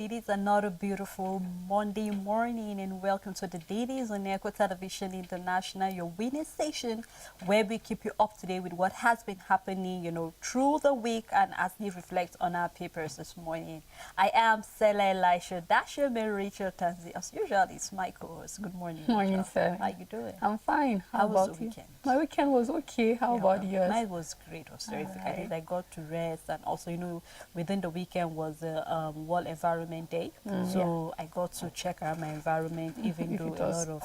It is another beautiful Monday morning, and welcome to the Dailies on Echo Television International, your winning station, where we keep you up to date with what has been happening, through the week and as we reflect on our papers this morning. I am Sela Elisha Dasha Mary Rachel Tanzi. As usual, it's my co-host. Good morning. Morning, Rachel. sir. How you doing? I'm fine. How was about the you? weekend? My weekend was okay. How about yours? Mine was great. It was terrific. Right. I got to rest, and also, within the weekend was World Environment Day, so I got to check out my environment, even though a lot of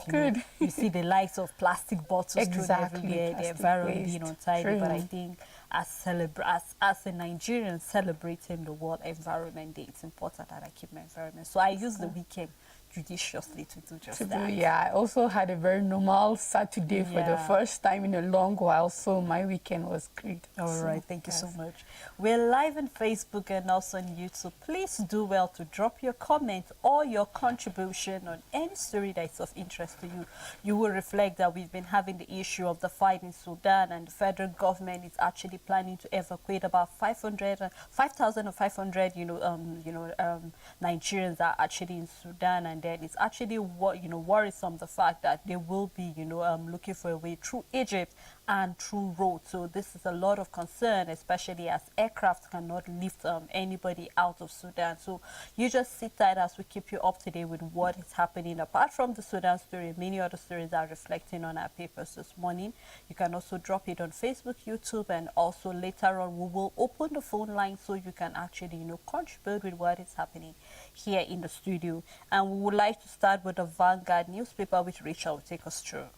you see the likes of plastic bottles thrown everywhere, the environment being untidy. But I think as a Nigerian celebrating the World Environment Day, it's important that I keep my environment. So I use the weekend judiciously to do just that. Yeah, I also had a very normal Saturday for the first time in a long while, so my weekend was great. All right, thank you so much. We're live on Facebook and also on YouTube. Please do well to drop your comment or your contribution on any story that is of interest to you. You will reflect that we've been having the issue of the fight in Sudan, and the federal government is actually planning to evacuate about 5,500 Nigerians are actually in Sudan, and then it's actually worrisome the fact that they will be looking for a way through Egypt and through road. So this is a lot of concern, especially as aircraft cannot lift anybody out of Sudan. So you just sit tight as we keep you up to date with what is happening. Apart from the Sudan story, many other stories are reflecting on our papers this morning. You can also drop it on Facebook, YouTube, and also later on we will open the phone line so you can actually contribute with what is happening here in the studio. And we would like to start with the Vanguard newspaper, which Rachel will take us through.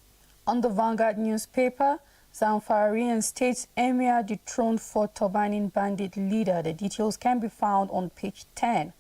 On the Vanguard newspaper, Zamfarian State's Emir dethroned for turbaning bandit leader. The details can be found on page 10.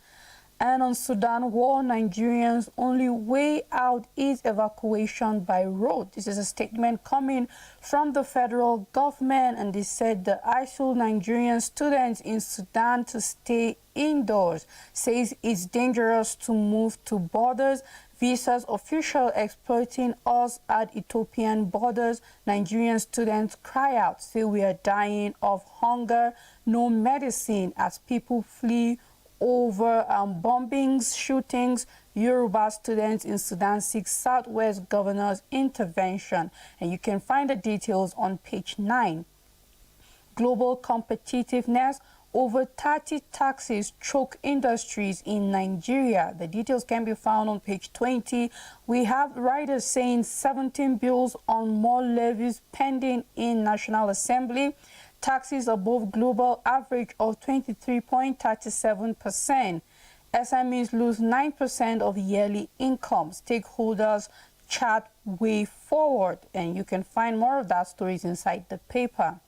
And on Sudan war, Nigerians' only way out is evacuation by road. This is a statement coming from the federal government, and they said the ISIL Nigerian students in Sudan to stay indoors. Says it's dangerous to move to borders. Visas official exploiting us at Ethiopian borders. Nigerian students cry out, say we are dying of hunger, no medicine as people flee over bombings, shootings. Yoruba students in Sudan seek Southwest governor's intervention. And you can find the details on page 9. Global competitiveness. Over 30 taxes choke industries in Nigeria. The details can be found on page 20. We have writers saying 17 bills on more levies pending in National Assembly. Taxes above global average of 23.37%. SMEs lose 9% of yearly income. Stakeholders chart way forward. And you can find more of that stories inside the paper.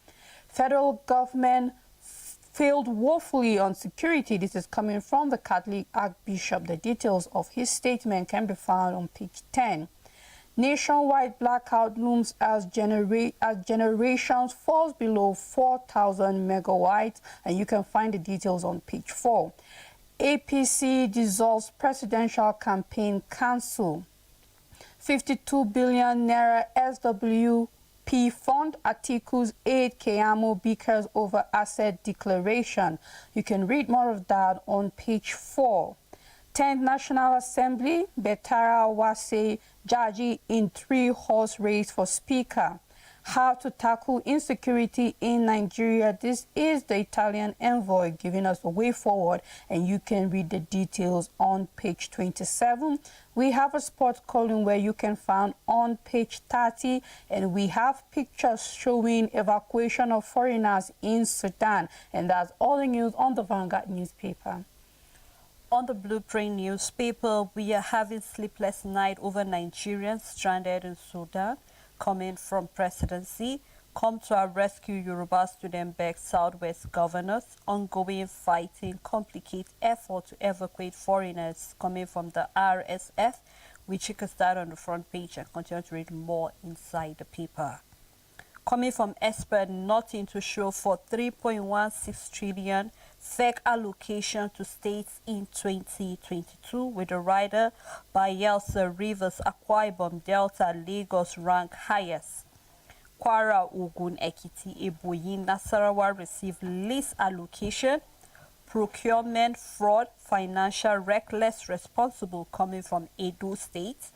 Federal government failed woefully on security. This is coming from the Catholic Archbishop. The details of his statement can be found on page 10. Nationwide blackout looms as generations falls below 4,000 megawatts, and you can find the details on page 4. APC dissolves presidential campaign cancel. 52 billion naira SWP fund articles aid Keyamo Beakers over asset declaration. You can read more of that on page 4. 10th National Assembly, Betara Wase Jaji in 3-horse race for Speaker. How to tackle insecurity in Nigeria. This is the Italian envoy giving us a way forward, and you can read the details on page 27. We have a sports column where you can find on page 30, and we have pictures showing evacuation of foreigners in Sudan. And that's all the news on the Vanguard newspaper. On the Blueprint newspaper, we are having sleepless night over Nigerians stranded in Sudan. Coming from presidency, come to our rescue. Yoruba student begs Southwest governors. Ongoing fighting complicate effort to evacuate foreigners. Coming from the RSF, which you can start on the front page and continue to read more inside the paper. Coming from expert, nothing to show for 3.16 trillion fake allocation to states in 2022, with the rider Bayelsa, Rivers, Akwa Ibom, Delta, Lagos rank highest. Kwara, Ogun, Ekiti, Ebonyi, Nasarawa receive least allocation. procurement fraud, financial reckless responsible coming from Edo State.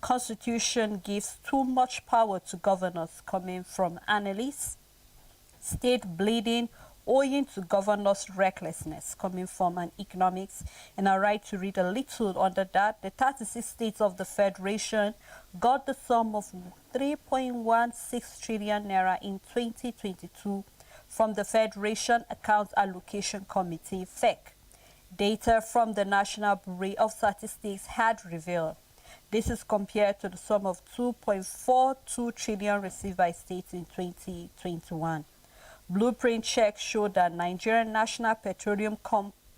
Constitution gives too much power to governors coming from analysts. State bleeding owing to governors' recklessness coming from an economics. And I write to read a little under that. The 36 states of the Federation got the sum of 3.16 trillion naira in 2022 from the Federation Accounts Allocation Committee, FEC. Data from the National Bureau of Statistics had revealed. This is compared to the sum of 2.42 trillion received by states in 2021. Blueprint checks showed that Nigerian National Petroleum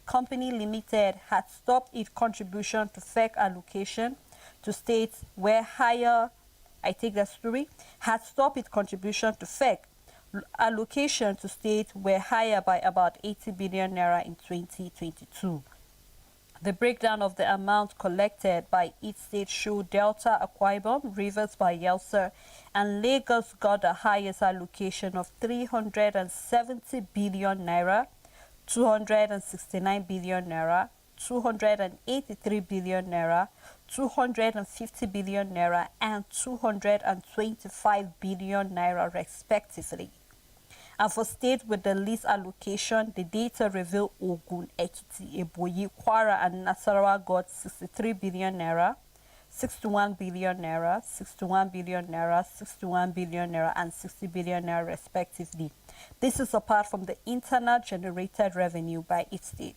Company Limited had stopped its contribution to FEC allocation to states where higher, I take that story, had stopped its contribution to FEC allocation to states were higher by about 80 billion naira in 2022. The breakdown of the amount collected by each state showed Delta, Akwa Ibom, Rivers, Bayelsa, and Lagos got the highest allocation of 370 billion naira, 269 billion naira, 283 billion naira, 250 billion naira, and 225 billion naira respectively. And for states with the least allocation, the data reveal Ogun, Ekiti, Ebonyi, Kwara, and Nasarawa got 63 billion naira, 61 billion naira, 61 billion naira, 61 billion naira, and 60 billion naira respectively. This is apart from the internal generated revenue by each state.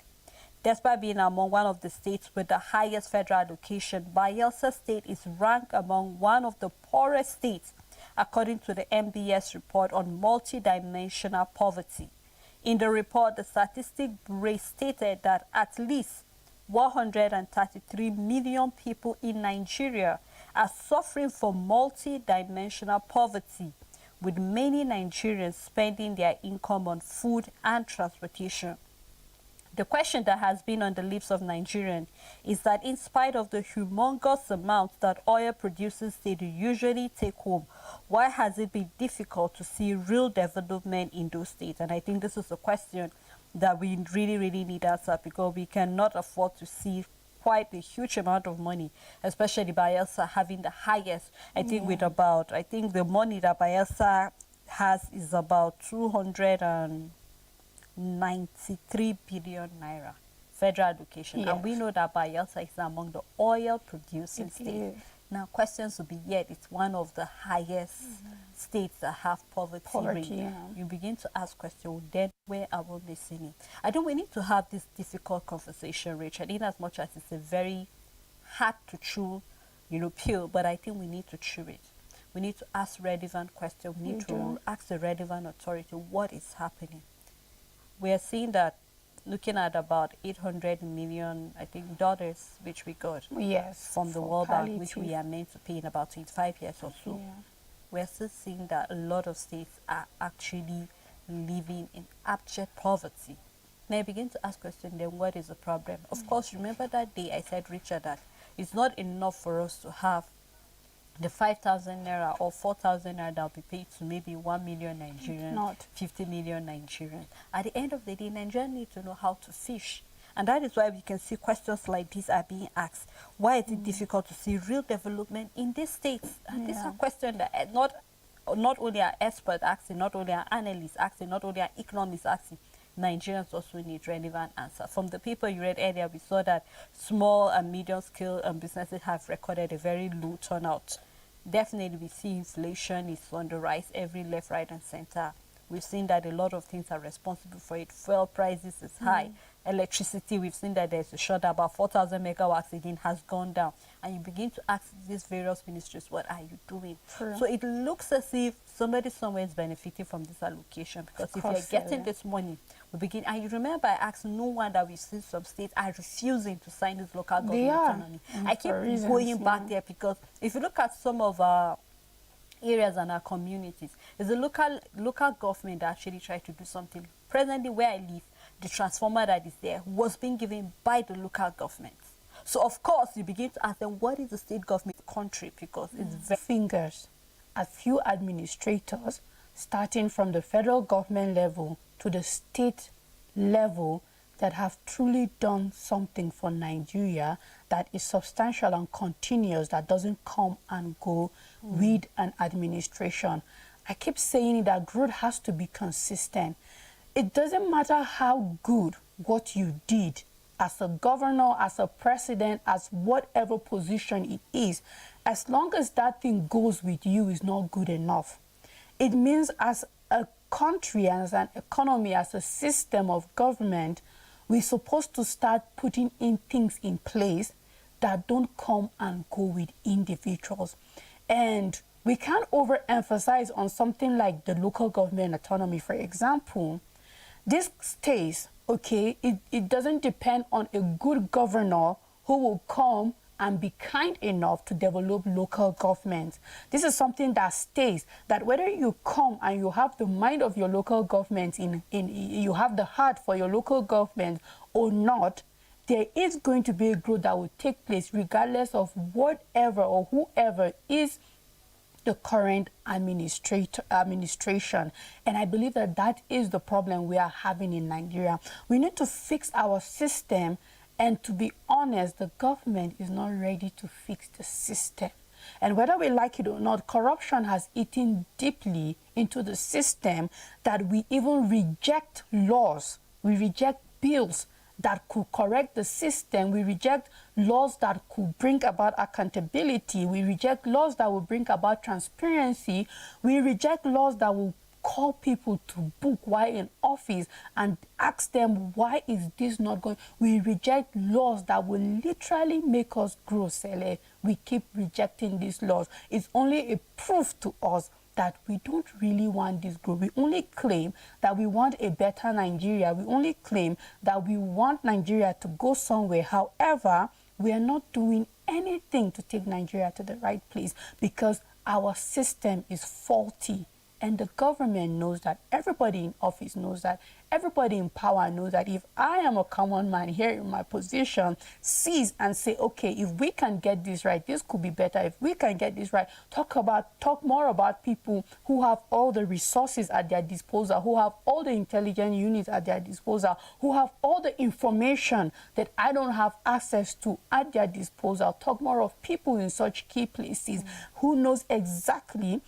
Despite being among one of the states with the highest federal allocation, Bayelsa State is ranked among one of the poorest states according to the MBS report on multidimensional poverty. In the report, the Statistics Bureau stated that at least 133 million people in Nigeria are suffering from multidimensional poverty, with many Nigerians spending their income on food and transportation. The question that has been on the lips of Nigerians is that in spite of the humongous amounts that oil producers they usually take home, why has it been difficult to see real development in those states? And I think this is a question that we really need answer, because we cannot afford to see quite a huge amount of money, especially Bayelsa having the highest, I think with about, I think the money that Bayelsa has is about 293 billion naira federal allocation. Yes. And we know that Bayelsa is among the oil producing states. Now questions will be yet it's one of the highest states that have poverty rate. Yeah. You begin to ask questions, then where are we missing it? I think we need to have this difficult conversation, Rachel, in as much as it's a very hard to chew, pill, but I think we need to chew it. We need to ask relevant questions. We need to ask the relevant authority what is happening. We are seeing that looking at about 800 million, I think, dollars, which we got from the World Bank, which we are meant to pay in about 25 years or so. Yeah. We're still seeing that a lot of states are actually living in abject poverty. Now I begin to ask questions, then what is the problem? Of course, remember that day I said, Richard, that it's not enough for us to have the 5,000 naira or 4,000 naira that will be paid to maybe 1 million Nigerians, 50 million Nigerians. At the end of the day, Nigerians need to know how to fish. And that is why we can see questions like these are being asked. Why is it difficult to see real development in these states? And these are questions that not only are experts asking, not only are analysts asking, not only are economists asking, Nigerians also need relevant answers. From the paper you read earlier, we saw that small and medium scale businesses have recorded a very low turnout. Definitely we see inflation is on the rise every left, right and center. We've seen that a lot of things are responsible for it. Fuel prices is high. Electricity, we've seen that there's a short about 4,000 megawatts again has gone down. And you begin to ask these various ministries, what are you doing? True. So it looks as if somebody somewhere is benefiting from this allocation, because if you're getting this money, we begin, and you remember I asked no one that we've seen some states are refusing to sign this local government autonomy. I keep going back there, because if you look at some of our areas and our communities, there's a local government that actually tried to do something. Presently where I live, the transformer that is there was being given by the local government. So of course you begin to ask them, what is the state government country? Because it's very fingers at few administrators, starting from the federal government level to the state level, that have truly done something for Nigeria that is substantial and continuous, that doesn't come and go with an administration. I keep saying that growth has to be consistent. It doesn't matter how good what you did as a governor, as a president, as whatever position it is, as long as that thing goes with you is not good enough. It means as a country, as an economy, as a system of government, we're supposed to start putting in things in place that don't come and go with individuals. And we can't overemphasize on something like the local government autonomy. For example, this stays, okay, it doesn't depend on a good governor who will come and be kind enough to develop local governments. This is something that stays, that whether you come and you have the mind of your local government, you have the heart for your local government or not, there is going to be a growth that will take place regardless of whatever or whoever is the current administration. And I believe that that is the problem we are having in Nigeria. We need to fix our system. And to be honest, the government is not ready to fix the system. And whether we like it or not, corruption has eaten deeply into the system that we even reject laws. We reject bills that could correct the system. We reject laws that could bring about accountability. We reject laws that will bring about transparency. We reject laws that will call people to book while in office and ask them, why is this not going? We reject laws that will literally make us grow, Sele. We keep rejecting these laws. It's only a proof to us that we don't really want this growth. We only claim that we want a better Nigeria. We only claim that we want Nigeria to go somewhere. However, we are not doing anything to take Nigeria to the right place because our system is faulty. And the government knows that, everybody in office knows that, everybody in power knows that. If I am a common man here in my position, sees and say, okay, if we can get this right, this could be better. If we can get this right, talk more about people who have all the resources at their disposal, who have all the intelligence units at their disposal, who have all the information that I don't have access to at their disposal. Talk more of people in such key places who knows exactly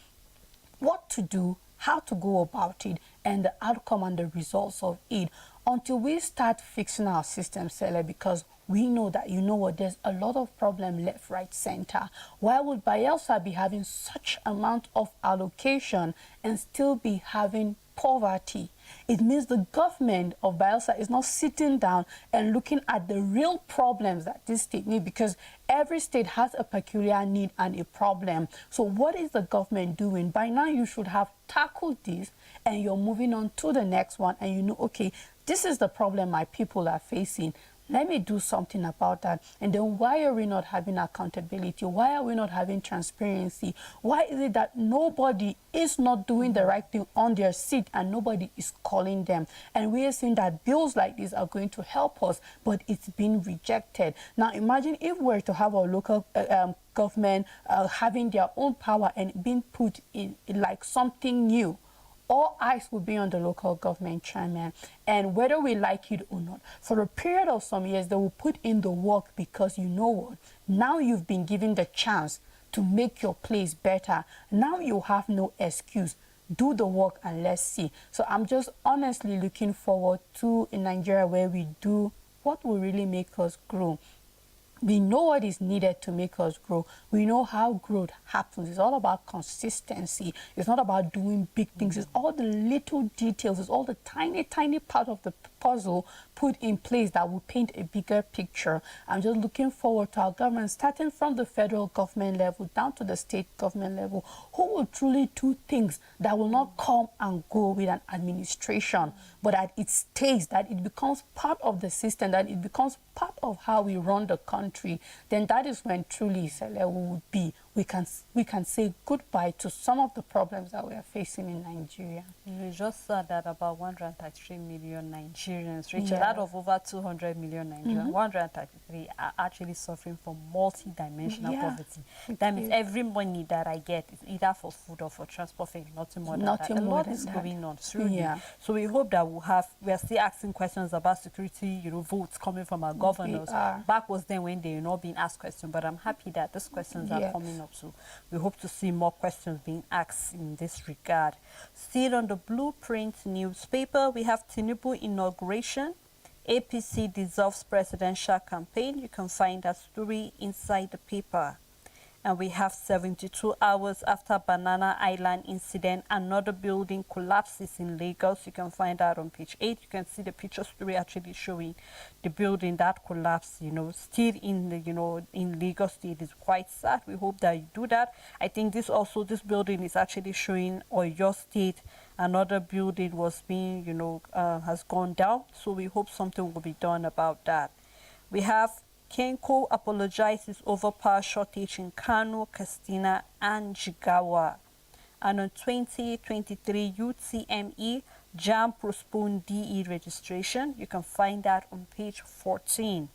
what to do, how to go about it, and the outcome and the results of it. Until we start fixing our system, Sele, because we know that, you know what, there's a lot of problem left, right, center. Why would Bielsa be having such amount of allocation and still be having poverty? It means the government of Bielsa is not sitting down and looking at the real problems that this state needs, because every state has a peculiar need and a problem. So what is the government doing? By now you should have tackled this and you're moving on to the next one, and you know, okay, this is the problem my people are facing. Let me do something about that. And then why are we not having accountability? Why are we not having transparency? Why is it that nobody is not doing the right thing on their seat and nobody is calling them? And we are seeing that bills like this are going to help us, but it's been rejected. Now imagine if we were to have our local government having their own power and being put in like something new. All eyes will be on the local government chairman, and whether we like it or not, for a period of some years, they will put in the work, because you know what? Now you've been given the chance to make your place better. Now you have no excuse. Do the work and let's see. So I'm just honestly looking forward to a Nigeria where we do what will really make us grow. We know what is needed to make us grow. We know how growth happens. It's all about consistency. It's not about doing big things. It's all the little details. It's all the tiny, tiny part of the puzzle put in place that will paint a bigger picture. I'm just looking forward to our government, starting from the federal government level down to the state government level, who will truly do things that will not come and go with an administration, but that it stays, that it becomes part of the system, that it becomes part of how we run the country. Then that is when truly, Sele, we would be we can say goodbye to some of the problems that we are facing in Nigeria. You just said that about 133 million Nigerians, Rachel, Yeah. out of over 200 million Nigerians, 133 are actually suffering from multi-dimensional Yeah. poverty. That means every money that I get is either for food or for transport fare, nothing more than that. A lot is going on, truly. Yeah. So we hope that we are still asking questions about security, votes coming from our governors. Back was then when they were not being asked questions, but I'm happy that these questions are coming up. So we hope to see more questions being asked in this regard. Still on the Blueprint newspaper, we have Tinubu inauguration. APC dissolves presidential campaign. You can find that story inside the paper. And we have 72 hours after Banana Island incident, another building collapses in Lagos. You can find that on page 8. You can see the picture story actually showing the building that collapsed, still in the, in Lagos State. Is quite sad. We hope that you do that. I think this building is actually showing Oyo State. Another building was being, has gone down. So we hope something will be done about that. We have Kenko apologizes over power shortage in Kano, Katsina, and Jigawa. And on 2023 UTME, JAM postponed DE registration. You can find that on page 14.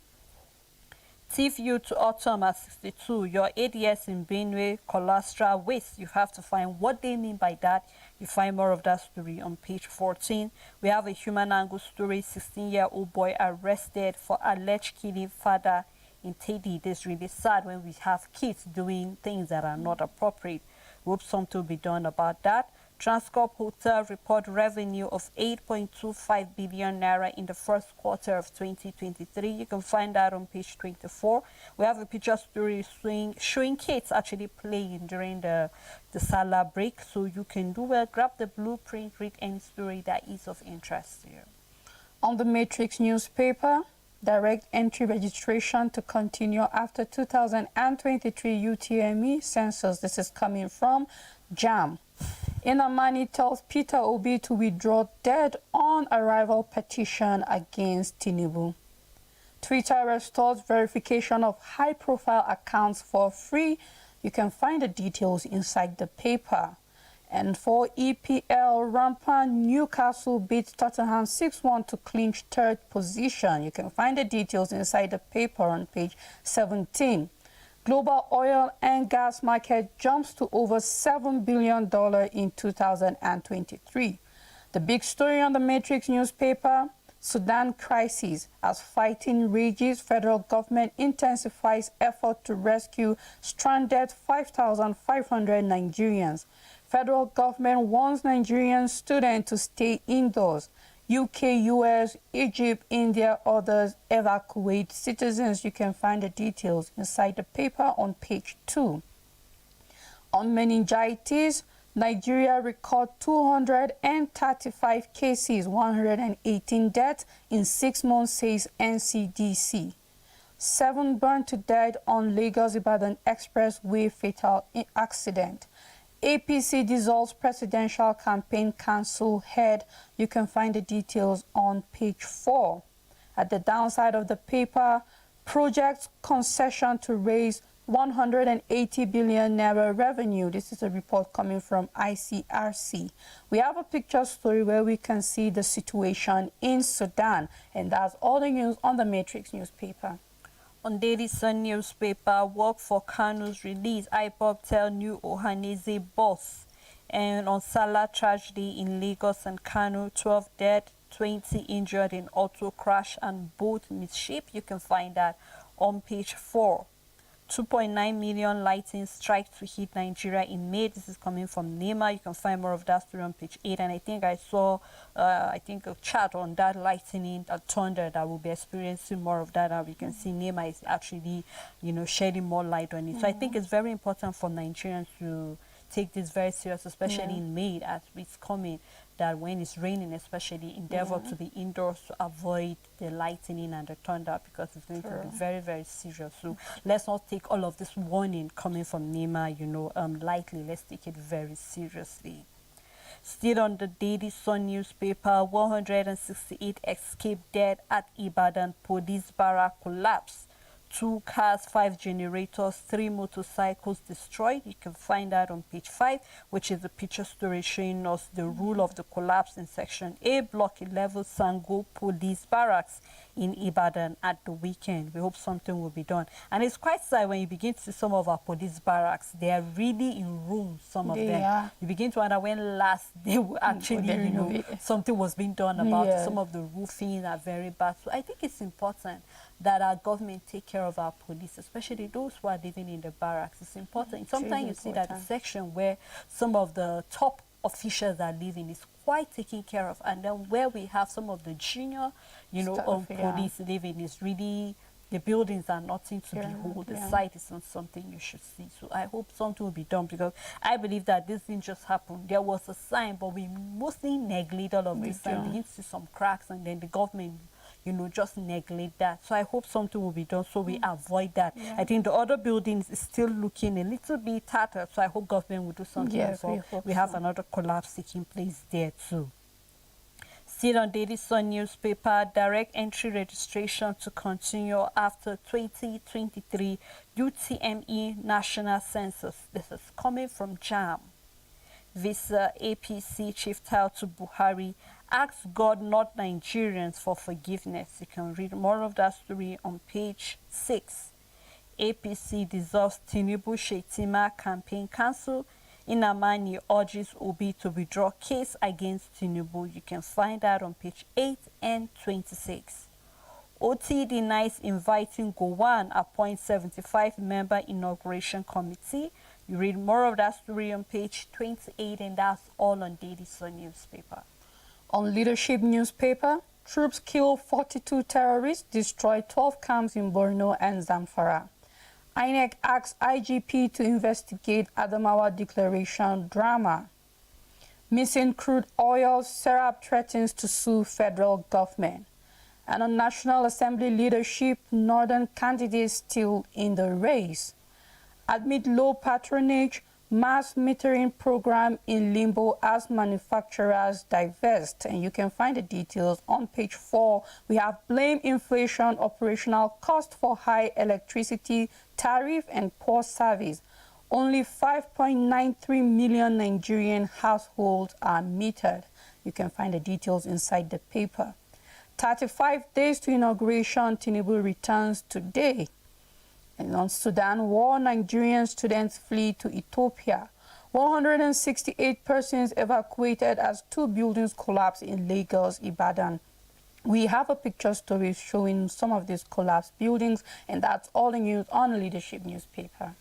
Thief you to autumn at 62. Your ADS in Benue, cholesterol waste. You have to find what they mean by that. You find more of that story on page 14. We have a human angle story. 16-year-old boy arrested for alleged killing father in Teddy. It is really sad when we have kids doing things that are not appropriate. We hope something will be done about that. Transcorp Hotel report revenue of 8.25 billion naira in the first quarter of 2023. You can find that on page 24. We have a picture story showing kids actually playing during the Salah break. So you can do well, grab the Blueprint, read any story that is of interest to you. On the Matrix newspaper, direct entry registration to continue after 2023 UTME census. This is coming from JAM. Inamani tells Peter Obi to withdraw dead on arrival petition against Tinubu. Twitter restores verification of high-profile accounts for free. You can find the details inside the paper. And for EPL, rampant Newcastle beats Tottenham 6-1 to clinch third position. You can find the details inside the paper on page 17. Global oil and gas market jumps to over $7 billion in 2023. The big story on the Matrix newspaper, Sudan crisis. As fighting rages, federal government intensifies effort to rescue stranded 5,500 Nigerians. Federal government warns Nigerian students to stay indoors. UK, US, Egypt, India, others evacuate citizens. You can find the details inside the paper on page 2. On meningitis, Nigeria record 235 cases, 118 deaths in 6 months, says NCDC. 7 burned to death on Lagos-Ibadan Expressway fatal accident. APC dissolves presidential campaign council head. You can find the details on page 4. At the downside of the paper, project concession to raise 180 billion naira revenue. This is a report coming from ICRC. We have a picture story where we can see the situation in Sudan, and that's all the news on the Matrix newspaper. On Daily Sun newspaper, work for Kanu's release. IPOB tell new Ohanese boss. And on Salah tragedy in Lagos and Kanu, 12 dead, 20 injured in auto crash and boat mishap. You can find that on page 4. 2.9 million lighting strike to hit Nigeria in May. This is coming from NEMA. You can find more of that story on page 8. And I think I saw, a chart on that lightning, thunder that will be experiencing more of that. And we can see NEMA is actually, shedding more light on it. So I think it's very important for Nigerians to take this very serious, especially in May as it's coming, that when it's raining especially, endeavor to be indoors to avoid the lightning and the thunder, because it's going to be very, very serious. So let's not take all of this warning coming from NEMA, lightly. Let's take it very seriously. Still on the Daily Sun newspaper, 168 escaped dead at Ibadan police barrack collapse. 2 cars, 5 generators, 3 motorcycles destroyed. You can find that on page 5, which is the picture story showing us the rule of the collapse in Section A, Block 11, Sango Police Barracks in Ibadan at the weekend. We hope something will be done. And it's quite sad when you begin to see some of our police barracks. They are really in ruins, some of them. Are. You begin to wonder when last they will actually, something was being done about it. Some of the roofing are very bad. So I think it's important that our government take care of our police, especially those who are living in the barracks. It's important. Sometimes you see that the section where some of the top officials are living is quite taken care of, and then where we have some of the junior, police living is really, the buildings are nothing to behold. The site is not something you should see. So I hope something will be done, because I believe that this didn't just happen. There was a sign, but we mostly neglect all of this and begin to see some cracks, and then the government just neglect that. So I hope something will be done so we avoid that. I think the other buildings is still looking a little bit tattered, so I hope government will do something before we have another collapse taking place there too. Still on Daily Sun newspaper, direct entry registration to continue after 2023 UTME National Census. This is coming from JAM. Visa APC Chief to Buhari asks God, not Nigerians, for forgiveness. You can read more of that story on page 6. APC dissolves Tinubu Shetima campaign cancel. Inamani urges Obi to withdraw case against Tinubu. You can find that on page 8 and 26. OT denies inviting Gowon, appoint 75-member inauguration committee. You read more of that story on page 28, and that's all on Daily Sun newspaper. On Leadership newspaper, troops kill 42 terrorists, destroy 12 camps in Borno and Zamfara. INEC asks IGP to investigate Adamawa declaration drama. Missing crude oil, Serap threatens to sue federal government. And on National Assembly leadership, Northern candidates still in the race. Amid low patronage, mass metering program in limbo as manufacturers divest. And you can find the details on page 4. We have blame inflation, operational cost for high electricity tariff and poor service. Only 5.93 million Nigerian households are metered. You can find the details inside the paper. 35 days to inauguration, Tinubu returns today. And on Sudan war, Nigerian students flee to Ethiopia. 168 persons evacuated as 2 buildings collapse in Lagos, Ibadan. We have a picture story showing some of these collapsed buildings, and that's all the news on Leadership newspaper.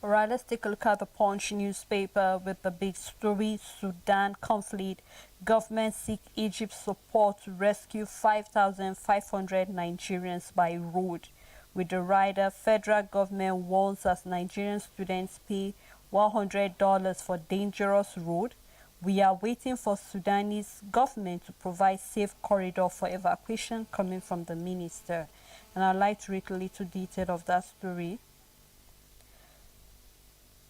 All right, let's take a look at the Punch newspaper with the big story, Sudan conflict. Government seek Egypt support to rescue 5,500 Nigerians by road. With the rider, federal government warns as Nigerian students pay $100 for dangerous road. We are waiting for Sudanese government to provide safe corridor for evacuation, coming from the minister. And I'd like to read a little detail of that story.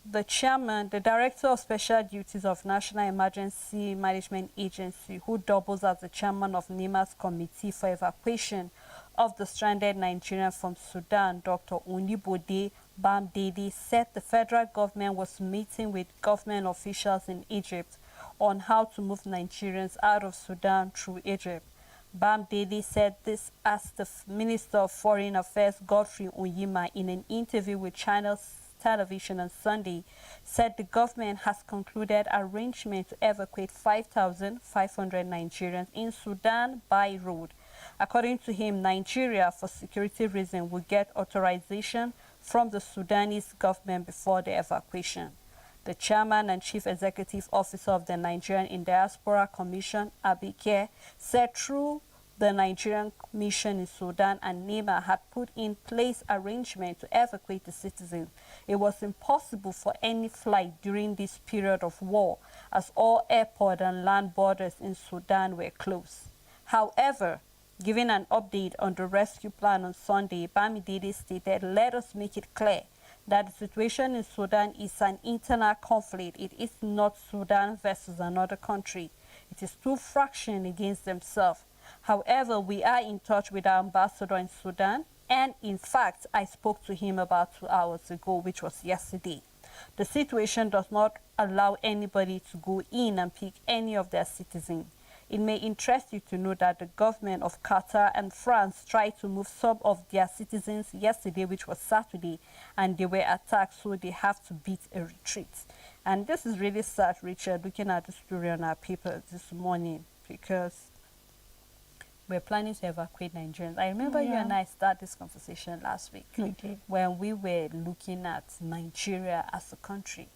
The chairman, the director of special duties of National Emergency Management Agency, who doubles as the chairman of NEMA's committee for evacuation of the stranded Nigerians from Sudan, Dr. Onibode Bamdede, said the federal government was meeting with government officials in Egypt on how to move Nigerians out of Sudan through Egypt. Bamdede said this as the Minister of Foreign Affairs, Godfrey Onyema, in an interview with Channels Television on Sunday, said the government has concluded arrangement to evacuate 5,500 Nigerians in Sudan by road. According to him, Nigeria, for security reasons, will get authorization from the Sudanese government before the evacuation. The chairman and chief executive officer of the Nigerian in Diaspora Commission, Abike, said through the Nigerian mission in Sudan and NEMA had put in place arrangements to evacuate the citizens. It was impossible for any flight during this period of war, as all airport and land borders in Sudan were closed. However, giving an update on the rescue plan on Sunday, Bamidele stated, "Let us make it clear that the situation in Sudan is an internal conflict. It is not Sudan versus another country. It is two fractions against themselves. However, we are in touch with our ambassador in Sudan And in fact, I spoke to him about 2 hours ago, which was yesterday. The situation does not allow anybody to go in and pick any of their citizens. It may interest you to know that the government of Qatar and France tried to move some of their citizens yesterday, which was Saturday, and they were attacked, so they have to beat a retreat. And this is really sad, Richard, looking at the story on our paper this morning, because we're planning to evacuate Nigerians. I remember you and I started this conversation last week when we were looking at Nigeria as a country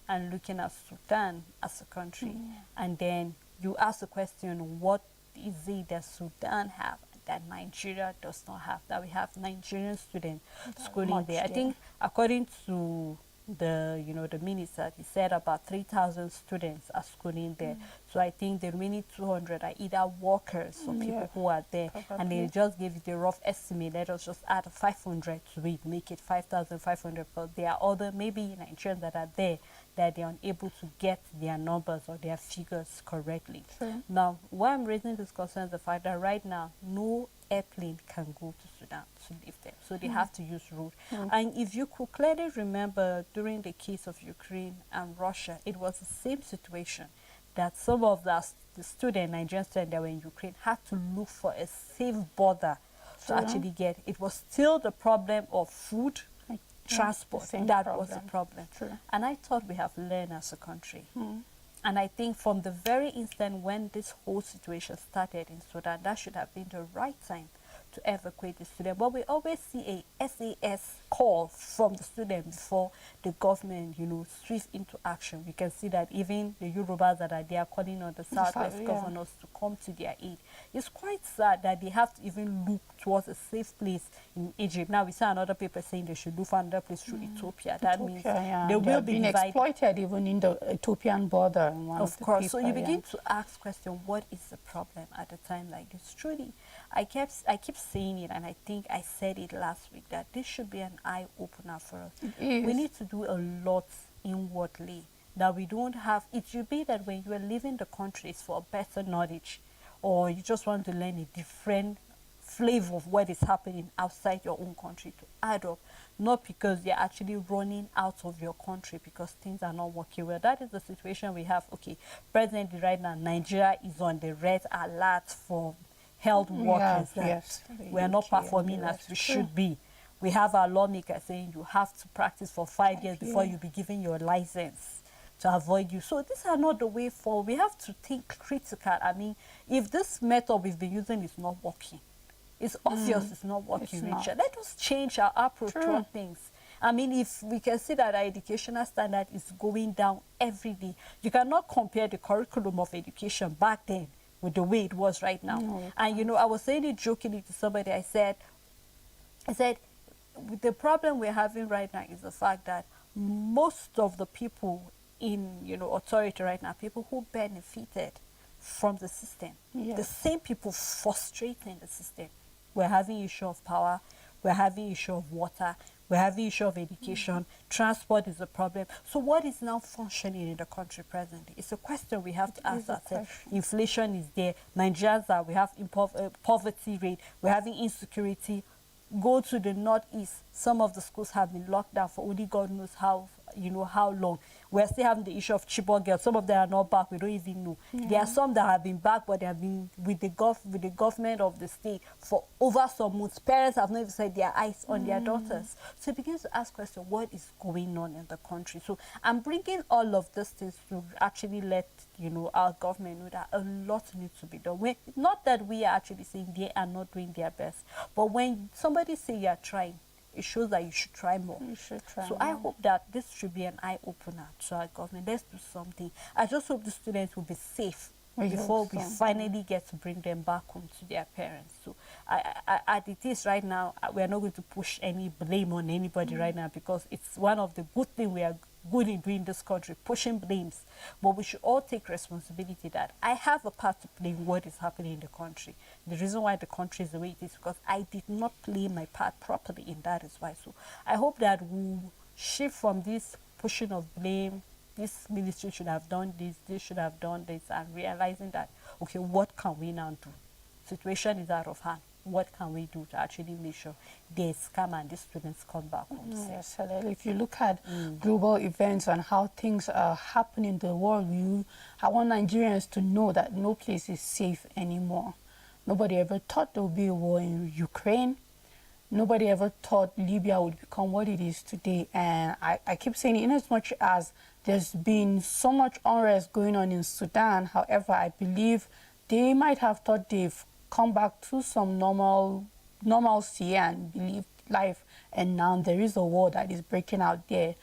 and looking at Sudan as a country. And then you ask the question, what is it that Sudan have that Nigeria does not have, that we have Nigerian students schooling there? I think according to the minister, he said about 3,000 students are schooling there. So I think the remaining 200 are either workers or people who are there. And they just gave it a rough estimate. Let us just add 500 to it, make it 5,500. But there are other maybe Nigerians that are there that they are unable to get their numbers or their figures correctly. Now, why I'm raising this concern is the fact that right now no airplane can go to Sudan to live there, so they have to use road. And if you could clearly remember, during the case of Ukraine and Russia, it was the same situation, that some of the student Nigerian students that were in Ukraine had to look for a safe border to actually get. It was still the problem of food, transport. That was the problem. And I thought we have learned as a country. And I think from the very instant when this whole situation started in Sudan, that should have been the right time to evacuate the student. But we always see a SAS call from the student before the government, swift into action. We can see that even the Yorubas that are there calling on the Southwest governors to come to their aid. It's quite sad that they have to even look towards a safe place in Egypt. Now we saw another paper saying they should look for another place through Ethiopia. That means they will be exploited even in the Ethiopian border. Of course. So you begin to ask question, what is the problem at a time like this? Truly, I keep saying it, and I think I said it last week, that this should be an eye-opener for us. We need to do a lot inwardly, that we don't have. It should be that when you are leaving the country, it's for better knowledge, or you just want to learn a different flavor of what is happening outside your own country to add up, not because you're actually running out of your country because things are not working well. That is the situation we have. Okay, presently right now, Nigeria is on the red alert for health workers. We are not performing as we should be. We have our lawmakers saying you have to practice for 5 years before you be given your license to avoid you. So these are not the way forward. We have to think critical. I mean, if this method we've been using is not working, it's obvious it's not working, Richard. Let us change our approach to things. I mean, if we can see that our educational standard is going down every day, you cannot compare the curriculum of education back then with the way it was right now. And, I was saying it jokingly to somebody. I said, the problem we're having right now is the fact that most of the people in, authority right now, people who benefited from the system, the same people frustrating the system. We're having issue of power, we're having issue of water, we're having issue of education, transport is a problem. So what is now functioning in the country presently? It's a question we have to ask ourselves. Inflation is there, Nigerians are, we have poverty rate, we're having insecurity. Go to the northeast, some of the schools have been locked down for only God knows how long. We're still having the issue of Chibok girls. Some of them are not back, we don't even know. There are some that have been back, but they have been with the government of the state for over some months. Parents have not even set their eyes on their daughters. So it begins to ask questions, what is going on in the country? So I'm bringing all of these things to actually let our government know that a lot needs to be done. Not that we are actually saying they are not doing their best, but when somebody say you are trying, it shows that you should try more. So I hope that this should be an eye-opener to our government. Let's do something. I just hope the students will be safe before we finally get to bring them back home to their parents. So as it is right now, we are not going to push any blame on anybody right now, because it's one of the good things we are good in doing this country, pushing blames. But we should all take responsibility that I have a part to play in what is happening in the country. The reason why the country is the way it is because I did not play my part properly, and that is why. So I hope that we shift from this pushing of blame, this ministry should have done this should have done this, and realizing that, okay, what can we now do? Situation is out of hand. what can we do to actually make sure they scam and these students come back home safe? Yes, if you look at global events and how things are happening in the world, I want Nigerians to know that no place is safe anymore. Nobody ever thought there would be a war in Ukraine. Nobody ever thought Libya would become what it is today. And I keep saying, in as much as there's been so much unrest going on in Sudan, however, I believe they might have thought they've come back to some normalcy and believe life, and now there is a war that is breaking out there.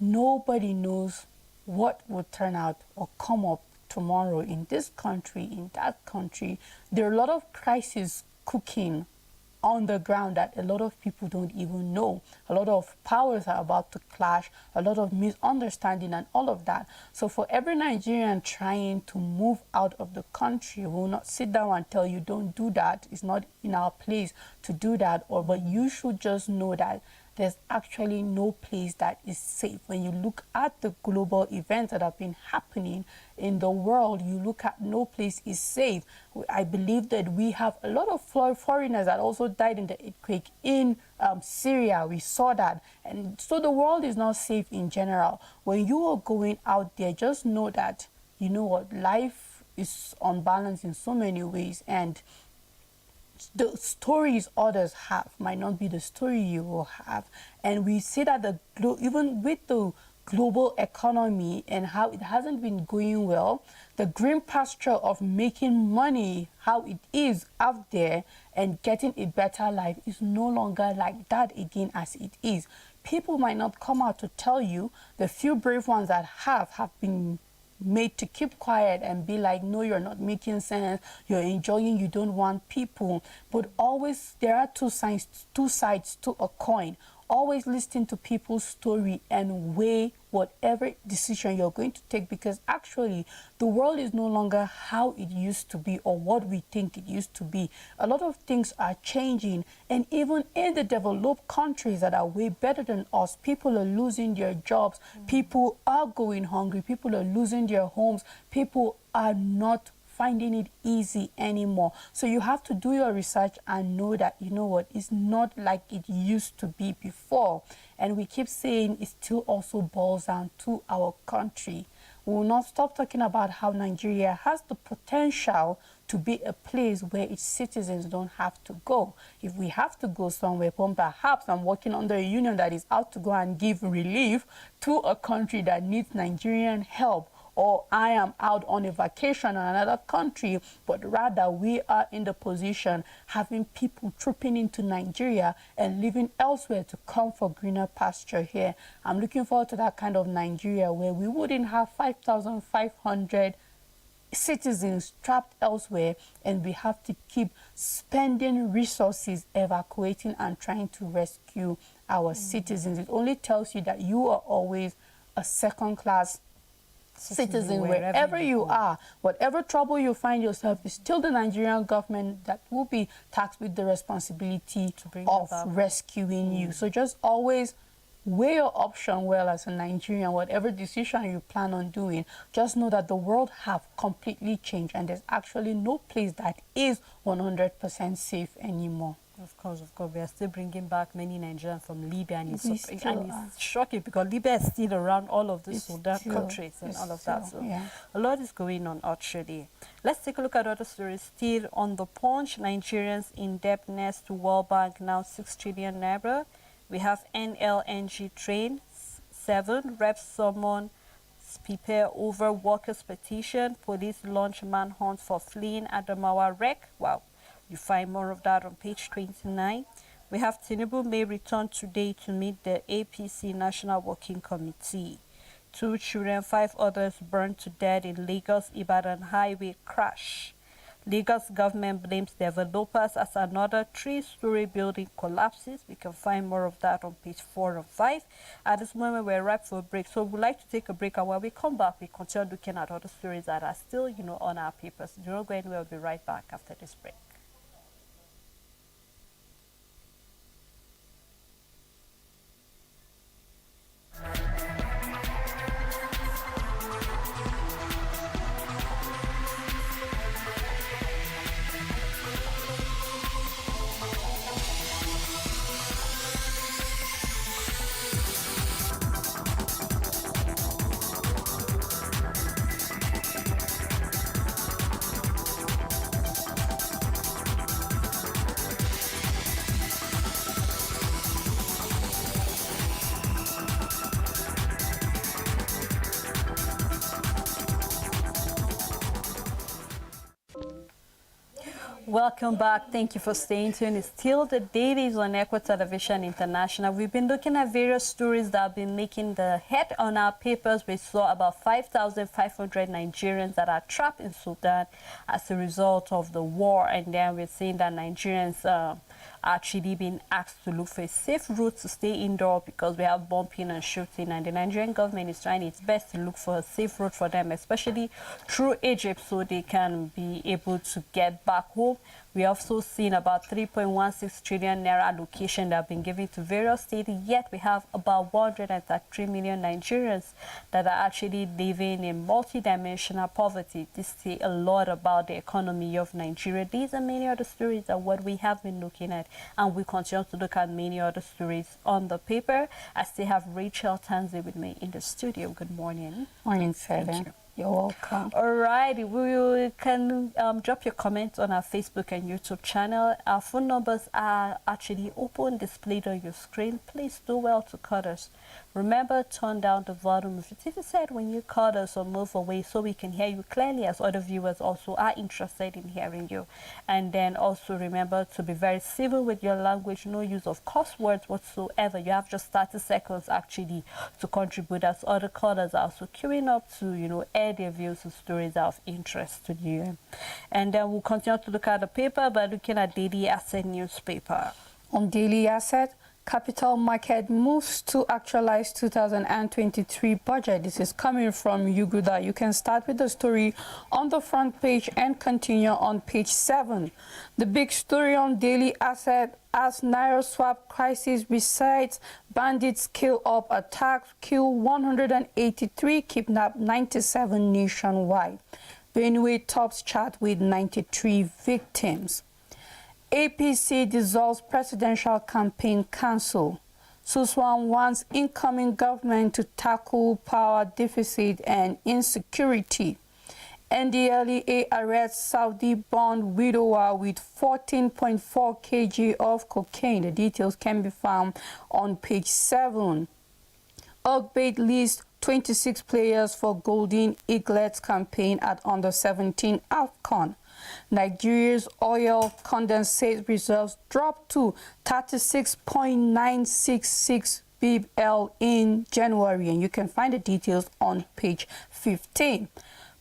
Nobody knows what would turn out or come up tomorrow in this country, in that country. There are a lot of crises cooking on the ground that a lot of people don't even know. A lot of powers are about to clash, a lot of misunderstanding and all of that. So for every Nigerian trying to move out of the country, we will not sit down and tell you don't do that. It's not in our place to do that. But you should just know that there's actually no place that is safe. When you look at the global events that have been happening in the world, you look at no place is safe. I believe that we have a lot of foreigners that also died in the earthquake in Syria. We saw that. And so the world is not safe in general. When you are going out there, just know that, you know what, life is unbalanced in so many ways, and the stories others have might not be the story you will have. And we see that even with the global economy and how it hasn't been going well, the green pasture of making money, how it is out there and getting a better life is no longer like that again as it is. People might not come out to tell you. The few brave ones that have been made to keep quiet and be like, no, you're not making sense, you're enjoying, you don't want people. But always, there are two sides to a coin. Always listen to people's story and weigh whatever decision you're going to take, because actually the world is no longer how it used to be or what we think it used to be. A lot of things are changing, and even in the developed countries that are way better than us, people are losing their jobs, people are going hungry, people are losing their homes, people are not finding it easy anymore. So you have to do your research and know that, you know what, it's not like it used to be before. And we keep saying it still also boils down to our country. We will not stop talking about how Nigeria has the potential to be a place where its citizens don't have to go. If we have to go somewhere, perhaps I'm working under a union that is out to go and give relief to a country that needs Nigerian help, or I am out on a vacation in another country, but rather we are in the position having people trooping into Nigeria and living elsewhere to come for greener pasture here. I'm looking forward to that kind of Nigeria where we wouldn't have 5,500 citizens trapped elsewhere and we have to keep spending resources evacuating and trying to rescue our citizens. It only tells you that you are always a second-class citizen wherever you are. Whatever trouble you find yourself, is still the Nigerian government that will be tasked with the responsibility of rescuing you. So just always weigh your option well as a Nigerian. Whatever decision you plan on doing, just know that the world have completely changed and there's actually no place that is 100% safe anymore. Of course, we are still bringing back many Nigerians from Libya, and it's shocking because Libya is still around all of these Sudan countries and all of that. So a lot is going on actually. Let's take a look at other stories still on the Punch. Nigerians indebtedness to World Bank now 6 trillion naira. We have NLNG train 7 reps summon prepare over workers' petition. Police launch manhunt for fleeing Adamawa wreck. Wow. You find more of that on page 29. We have Tinubu may return today to meet the APC National Working Committee. 2 children, 5 others burned to death in Lagos-Ibadan highway crash. Lagos government blames developers as another 3-story building collapses. We can find more of that on page 4 and 5. At this moment, we're ripe for a break. So we'd like to take a break, and when we come back, we continue looking at other stories that are still, on our papers. Do not go anywhere. We'll be right back after this break. Welcome back. Thank you for staying tuned. It's still the Dailies on Echo Television International. We've been looking at various stories that have been making the head on our papers. We saw about 5,500 Nigerians that are trapped in Sudan as a result of the war. And then we're seeing that Nigerians actually being asked to look for a safe route to stay indoor because we have bumping and shooting, and the Nigerian government is trying its best to look for a safe route for them, especially through Egypt, so they can be able to get back home. We also seen about 3.16 trillion naira allocation that have been given to various states, yet we have about 133 million Nigerians that are actually living in multidimensional poverty. This says a lot about the economy of Nigeria. These are many other stories that what we have been looking at, and we continue to look at many other stories on the paper. I still have Rachel Tanzi with me in the studio. Good morning. Morning, Sarah. You're welcome. All right, you can drop your comments on our Facebook and YouTube channel. Our phone numbers are actually open, displayed on your screen. Please do well to call us. Remember, turn down the volume of your TV set when you call us or move away so we can hear you clearly, as other viewers also are interested in hearing you. And then also remember to be very civil with your language, no use of curse words whatsoever. You have just 30 seconds actually to contribute, as other callers are also queuing up to, air their views and stories are of interest to you. And then we'll continue to look at the paper by looking at Daily Asset newspaper. On Daily Asset, capital market moves to actualize 2023 budget. This is coming from Yuguda. You can start with the story on the front page and continue on page 7. The big story on Daily Asset: as Naira swap crisis resides, bandits kill up attacks, kill 183, kidnap 97 nationwide. Benue tops chart with 93 victims. APC dissolves presidential campaign council. Suswan wants incoming government to tackle power deficit and insecurity. NDLEA arrests Saudi-born widower with 14.4 kg of cocaine. The details can be found on page 7. Ogbait lists 26 players for Golden Eaglets campaign at Under-17 AFCON. Nigeria's oil condensate reserves dropped to 36.966 BBL in January, and you can find the details on page 15.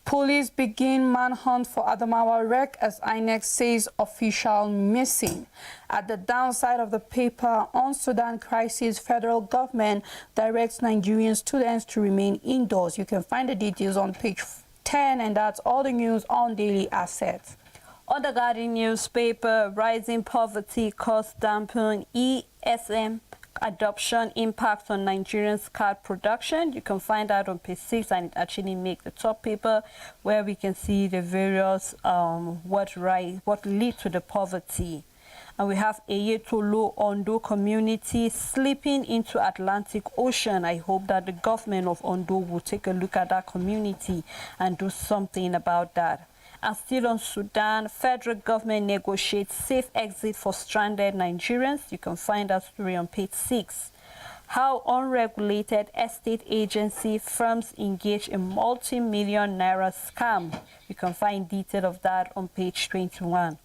Police begin manhunt for Adamawa wreck as INEC says official missing. At the downside of the paper on Sudan crisis, federal government directs Nigerian students to remain indoors. You can find the details on page 10, and that's all the news on Daily Assets. On the Guardian newspaper, rising poverty costs dampen ESM adoption impact on Nigerians' card production. You can find that on page 6, and it actually makes the top paper where we can see the various what lead to the poverty. And we have Eyetolo Ondo community slipping into Atlantic Ocean. I hope that the government of Ondo will take a look at that community and do something about that. And still on Sudan, federal government negotiates safe exit for stranded Nigerians. You can find that story on page 6. How unregulated estate agency firms engage in multi-million naira scam. You can find detail of that on page 21.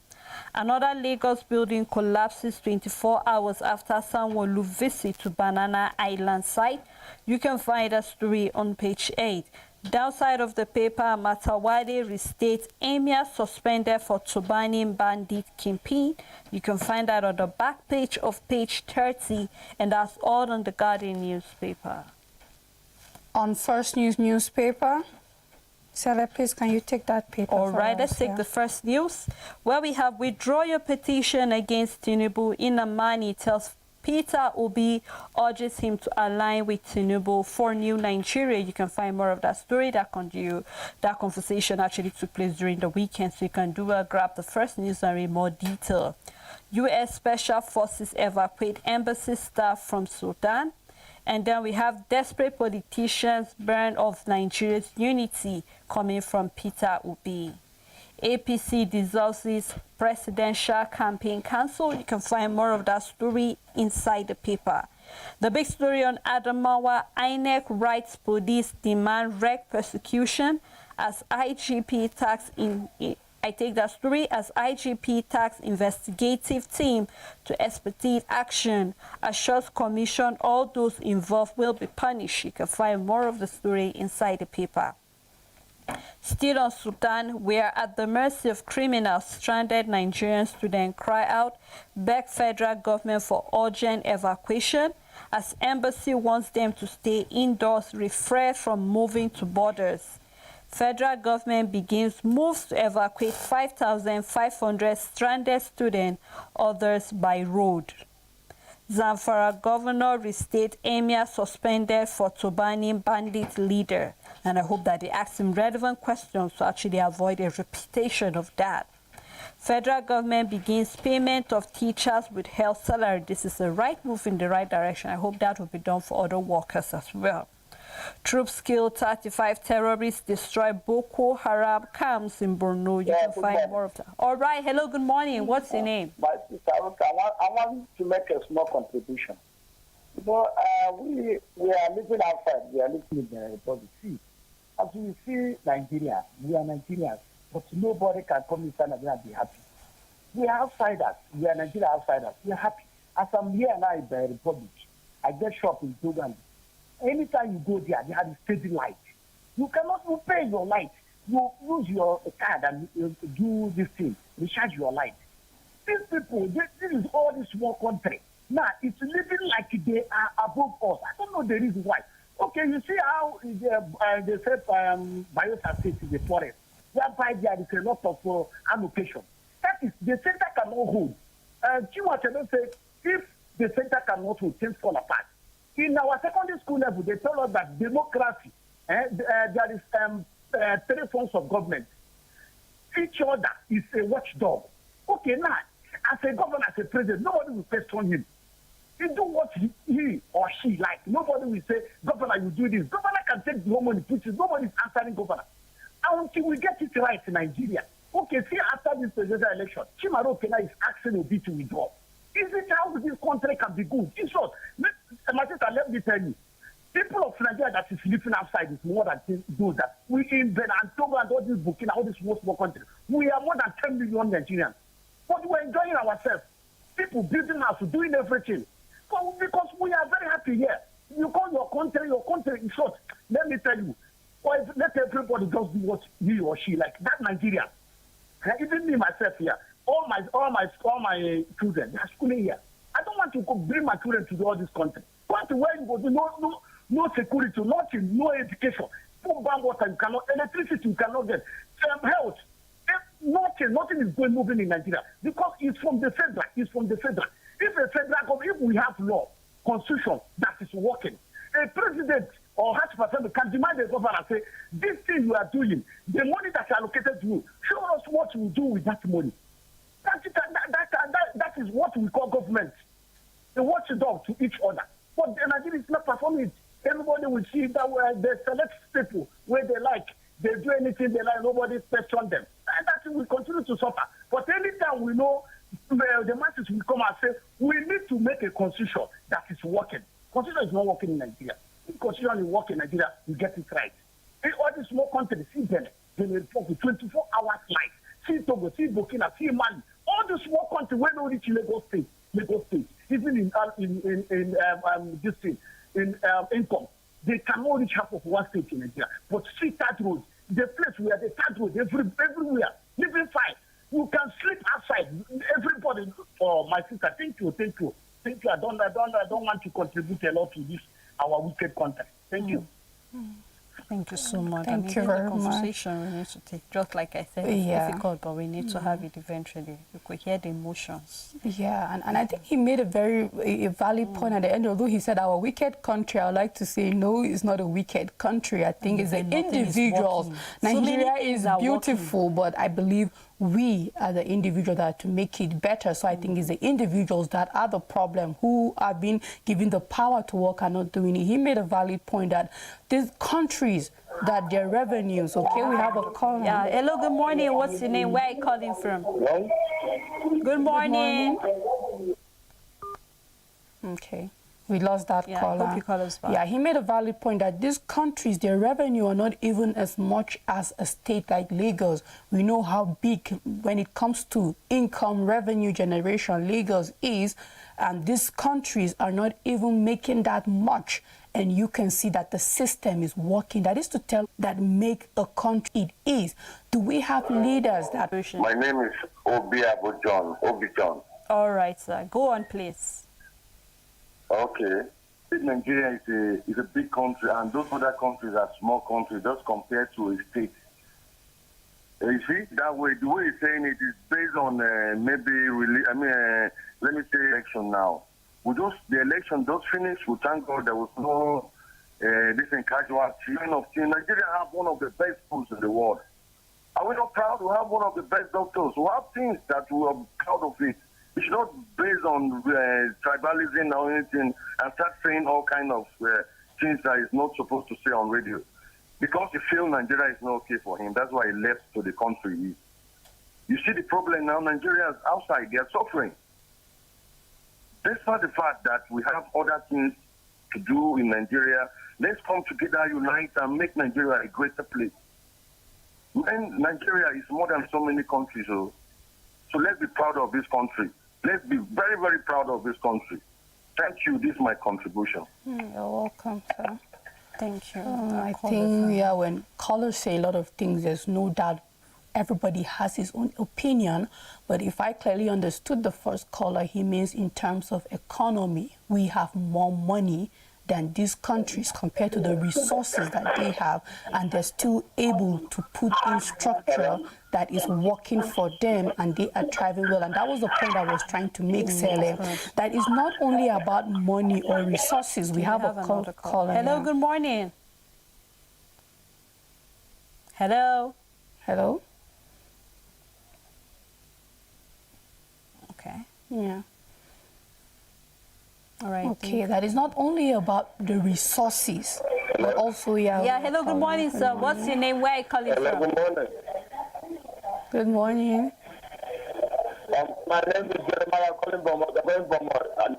Another Lagos building collapses 24 hours after Sanwo-Olu visit to Banana Island site. You can find a story on page 8. Downside of the paper, Matawale restates Emir suspended for Tubaning bandit campaign. You can find that on the back page of page 30, and that's all on the Guardian newspaper. On First News newspaper, Sarah, please, can you take that paper? All right, let's take the first news, where we have withdraw your petition against Tinubu. Inamani tells Peter Obi urges him to align with Tinubu for new Nigeria. You can find more of that story. That conversation actually took place during the weekend, so you can grab the first news and read more detail. U.S. Special Forces evacuate embassy staff from Sudan. And then we have desperate politicians burn of Nigeria's unity, coming from Peter Obi. APC dissolves its presidential campaign council. You can find more of that story inside the paper. The big story on Adamawa: INEC writes police demand wreck persecution as IGP I take that story as IGP tax investigative team to expedite action. Assures Commission all those involved will be punished. You can find more of the story inside the paper. Still on Sudan, we are at the mercy of criminals. Stranded Nigerian students cry out, beg federal government for urgent evacuation as embassy wants them to stay indoors, refrain from moving to borders. Federal government begins moves to evacuate 5,500 stranded students, others by road. Zamfara governor restate emir suspended for Tobani bandit leader. And I hope that they ask him relevant questions to actually avoid a repetition of that. Federal government begins payment of teachers with health salary. This is a right move in the right direction. I hope that will be done for other workers as well. Troops kill 35 terrorists, destroy Boko Haram camps in Borno. You can find more of that. All right. Hello, good morning. What's your name? My sister, I want to make a small contribution. You know, we are living outside. We are living in the Republic. See, as we see Nigeria, we are Nigerians, but nobody can come inside Nigeria and be happy. We are outsiders. We are Nigeria outsiders. We are happy. As I'm here now in the Republic, I get shop in Togan. Anytime you go there, they have a steady light. You cannot pay your light. You use your card and do this thing, recharge your light. These people, this is all this small country. Now, it's living like they are above us. I don't know the reason why. Okay, you see how they said Biota State is a forest, whereby there is a lot of allocation. That is, the center cannot hold. Chiwachebe said, if the center cannot hold, things fall apart. In our secondary school level, they tell us that democracy, there is 3 forms of government. Each other is a watchdog. Okay, now, as a governor, as a president, nobody will question him. He do what he or she like. Nobody will say, governor, you do this. Governor can take the money, which is nobody is answering governor. Until we get it right in Nigeria. Okay, see, after this presidential election, Chimaro Kena is asking Obi to withdraw. Is it how this country can be good? In short, my sister, let me tell you, people of Nigeria that is living outside is more than those that we in Benin and Togo and all this Burkina, all these small countries. We are more than 10 million Nigerians. But we're enjoying ourselves. People building houses, doing everything. Because we are very happy here. You call your country in short. Let me tell you, let everybody just do what he or she like. That Nigeria. Even me myself here. All my children, they are schooling here. I don't want to go bring my children to all this country. Go to where you go, no security, nothing, no education. Food, water, you cannot, electricity, you cannot get. Health, nothing is moving in Nigeria because it's from the federal. If a federal government, if we have law, constitution that is working, a president or House of Assembly can demand the governor and say, this thing you are doing, the money that's allocated to you, show us what you do with that money. That is what we call government. The watchdog to each other. But Nigeria is not performing it. Everybody will see that they select people where they like. They do anything they like. Nobody question them. And that will continue to suffer. But anytime we know the masses will come and say, we need to make a constitution that is working. Constitution is not working in Nigeria. If constitution is working in Nigeria, we get it right. In all these small countries, see them, they will report with 24 hours light. See Togo, see Burkina, see Mali. All the small countries where no reach Lagos State, even in this thing, in income, they cannot reach half of one state in Nigeria. But see third road, the place where the third road everywhere, living fine. You can sleep outside. Everybody, my sister, thank you. I don't want to contribute a lot to this our wicked country. Thank you. Thank you so much. Thank you very much. Conversation we need to take, just like I said, it's difficult, but we need to have it eventually. You could hear the emotions. Yeah, and I think he made a very valid point at the end. Although he said our wicked country, I would like to say no, it's not a wicked country. I think it's the individuals. Nigeria is beautiful, but I believe we are the individuals that are to make it better. So I think it's the individuals that are the problem, who are being given the power to work and not doing it. He made a valid point that these countries, that their revenues, okay, we have a call. Yeah, hello, good morning. What's your name? Where are you calling from? Good morning. Okay. We lost that Yeah, caller. I hope you call us back. Yeah, he made a valid point that these countries, their revenue are not even as much as a state like Lagos. We know how big, when it comes to income revenue generation, Lagos is, and these countries are not even making that much. And you can see that the system is working. That is to tell that make a country it is. Do we have leaders that... My name is Obi John. All right, sir. Go on, please. Okay. Nigeria is a big country, and those other countries are small countries just compared to a state. You see, that way, the way he's saying it is based on let me say election now. The election just finished. We thank God there was no different casualty. Nigeria have one of the best schools in the world. Are we not proud to have one of the best doctors? We have things that we are proud of it. It's not based on tribalism or anything and start saying all kind of things that he's not supposed to say on radio. Because he feels Nigeria is not okay for him. That's why he left to the country. You see the problem now, Nigerians outside, they are suffering. Despite the fact that we have other things to do in Nigeria, let's come together, unite, and make Nigeria a greater place. And Nigeria is more than so many countries. So let's be proud of this country. Let's be very, very proud of this country. Thank you. This is my contribution. You're welcome, sir. Thank you. I think, yeah, when callers say a lot of things, there's no doubt everybody has his own opinion. But if I clearly understood the first caller, he means in terms of economy, we have more money than these countries compared to the resources that they have, and they're still able to put in structure that is working for them, and they are thriving well. And that was the point I was trying to make, Sele. That is not only about money or resources. We have a caller. Hello, now. good morning. Hello. Hello? Okay. Yeah. All right. Okay, that is not only about the resources, but also, Yeah, hello, good morning, sir. What's your name? Where are you calling Hello, from? good morning. Good morning. My name is Jeremiah calling from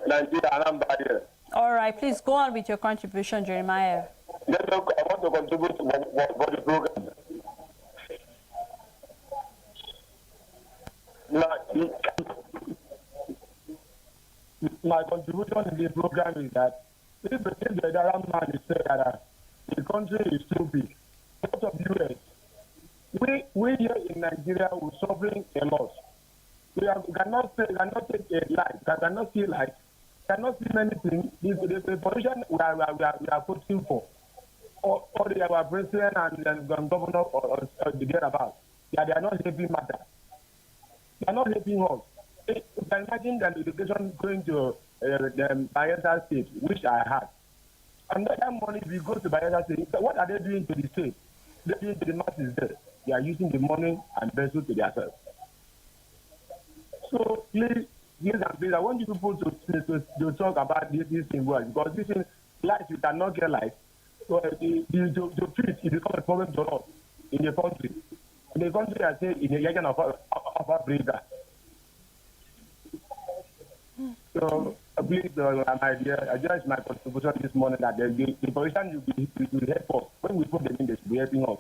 Nigeria, and I'm back here. All right, please go on with your contribution, Jeremiah. Yes, look, I want to contribute for the program. My contribution in the program is that if the Darren man is saying that the country is too big, out of US, we here in Nigeria are suffering a lot. We cannot take a life, cannot see life, cannot see many things. The position we are voting for, or our president and governor or the thereabouts, they are not helping matter. They are not helping us. You can imagine the education going to the Bayelsa State, which I had. And that money, if you go to Bayelsa State, what are they doing to the state? They're doing to the masses there. They are using the money and vessel to themselves. So please, I want you people to talk about this thing well, because this is life, you cannot get life. So the treat it becomes a problem to us in the country. In the country, I say, in the region of Africa. So please, my dear, I just my contribution this morning that the position will help us. When we put them in, they should be helping us.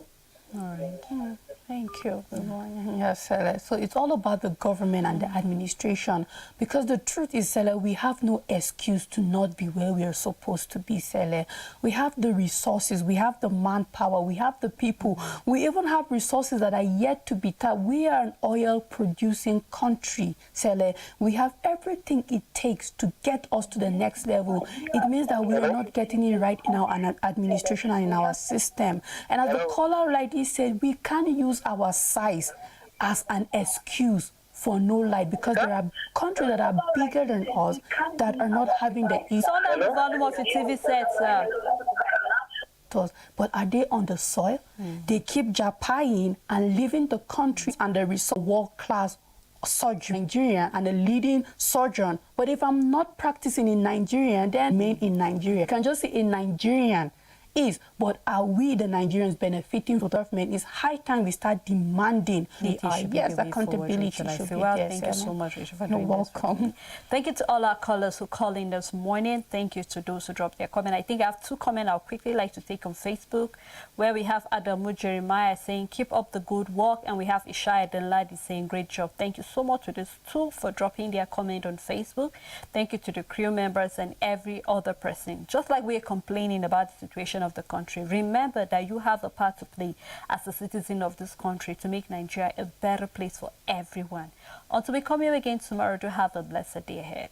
All right. Thank you. Good morning. Yes, Sele. So it's all about the government and the administration, because the truth is, Sele, we have no excuse to not be where we are supposed to be, Sele. We have the resources, we have the manpower, we have the people. We even have resources that are yet to be tapped. We are an oil-producing country, Sele. We have everything it takes to get us to the next level. It means that we are not getting it right in our administration and in our system. And as the caller rightly said, we can't use our size as an excuse for no light, because there are countries that are bigger than us that are not having the Turn down the volume of your TV set, sir. But are they on the soil? They keep japaying and leaving the country and the world-class surgeon, Nigerian, and a leading surgeon. But if I'm not practicing in Nigeria, then remain in Nigeria. You can just say a Nigerian is, but are we, the Nigerians, benefiting from government? It's high time we start demanding yes, accountability should be there. Thank you so much, Rachel, for You're doing welcome. this. Thank you to all our callers who called in this morning. Thank you to those who dropped their comment. I think I have 2 comments I'll quickly like to take on Facebook, where we have Adamu Jeremiah saying, keep up the good work, and we have Ishaya Deladi saying, great job. Thank you so much to these 2 for dropping their comment on Facebook. Thank you to the crew members and every other person. Just like we're complaining about the situation of the country, remember that you have a part to play as a citizen of this country to make Nigeria a better place for everyone. Until we come here again tomorrow, do have a blessed day ahead.